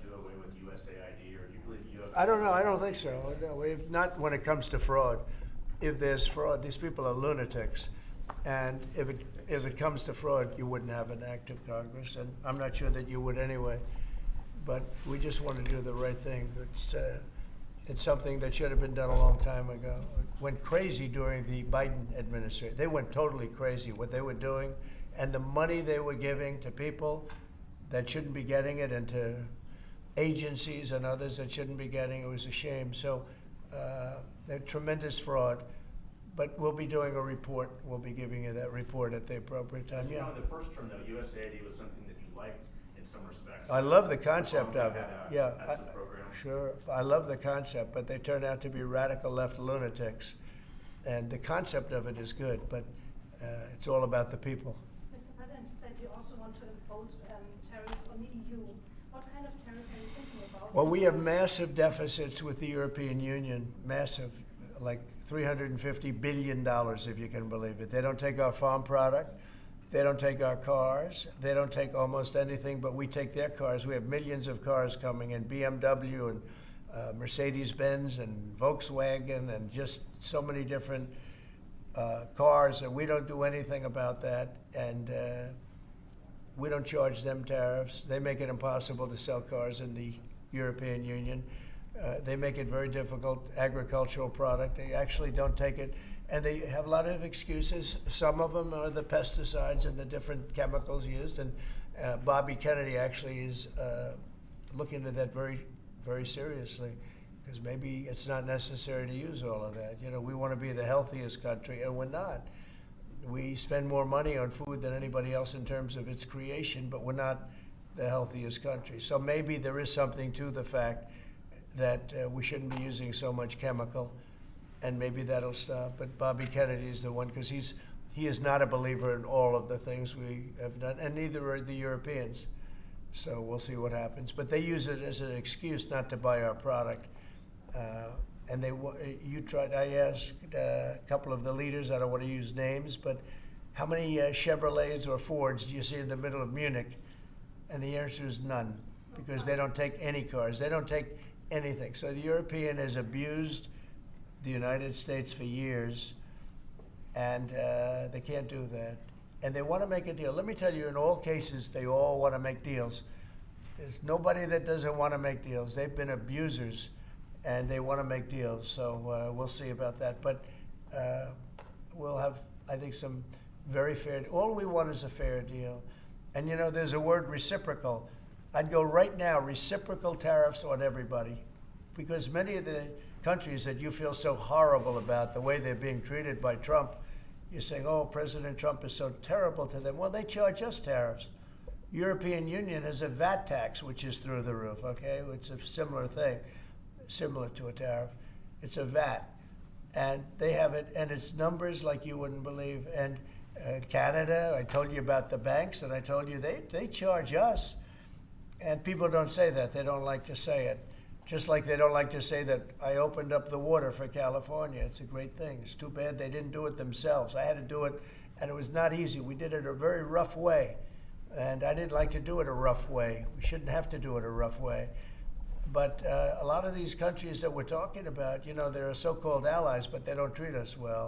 do away with USAID, or do you believe you have? I don't know. I don't think so. No, we've not when it comes to fraud. If there's fraud, these people are lunatics, and if it comes to fraud, you wouldn't have an active Congress, and I'm not sure that you would anyway. But we just want to do the right thing. It's something that should have been done a long time ago. It went crazy during the Biden administration. They went totally crazy what they were doing, and the money they were giving to people that shouldn't be getting it, and to agencies and others that shouldn't be getting it. It was a shame. So they're tremendous fraud. But we'll be doing a report. We'll be giving you that report at the appropriate time. You know, in the first term, though, USAID was something that you liked in some respects. I love the concept of it. Yeah, That's the program. sure. I love the concept, but they turn out to be radical left lunatics. And the concept of it is good, but it's all about the people. Mr. President, you said you also want to impose tariffs on the EU. What kind of tariffs are you thinking about? Well, we have massive deficits with the European Union, massive, like $350 billion, if you can believe it. They don't take our farm product. They don't take our cars. They don't take almost anything, but we take their cars. We have millions of cars coming in, BMW and Mercedes-Benz and Volkswagen, and just so many different cars, and we don't do anything about that. And we don't charge them tariffs. They make it impossible to sell cars in the European Union. They make it very difficult, agricultural product. They actually don't take it. And they have a lot of excuses. Some of them are the pesticides and the different chemicals used. And Bobby Kennedy actually is looking at that very, very seriously, because maybe it's not necessary to use all of that. You know, we want to be the healthiest country, and we're not. We spend more money on food than anybody else in terms of its creation, but we're not the healthiest country. So maybe there is something to the fact that we shouldn't be using so much chemical, and maybe that'll stop. But Bobby Kennedy is the one, because he is not a believer in all of the things we have done, and neither are the Europeans. So we'll see what happens. But they use it as an excuse not to buy our product. And I asked a couple of the leaders, I don't want to use names, but how many Chevrolets or Fords do you see in the middle of Munich? And the answer is none, because they don't take any cars. They don't take anything. So the European has abused the United States for years, and they can't do that. And they want to make a deal. Let me tell you, in all cases, they all want to make deals. There's nobody that doesn't want to make deals. They've been abusers, and they want to make deals. So we'll see about that. But we'll have, I think, some very fair. All we want is a fair deal. And you know, there's a word, reciprocal. I'd go right now, reciprocal tariffs on everybody, because many of the countries that you feel so horrible about the way they're being treated by Trump, you're saying, oh, President Trump is so terrible to them. Well, they charge us tariffs. European Union has a VAT tax, which is through the roof, okay? It's a similar thing, similar to a tariff. It's a VAT. And they have it, and it's numbers like you wouldn't believe. And Canada, I told you about the banks, and I told you they charge us. And people don't say that. They don't like to say it. Just like they don't like to say that I opened up the water for California. It's a great thing. It's too bad they didn't do it themselves. I had to do it, and it was not easy. We did it a very rough way, and I didn't like to do it a rough way. We shouldn't have to do it a rough way. But a lot of these countries that we're talking about, you know, they're so-called allies, but they don't treat us well.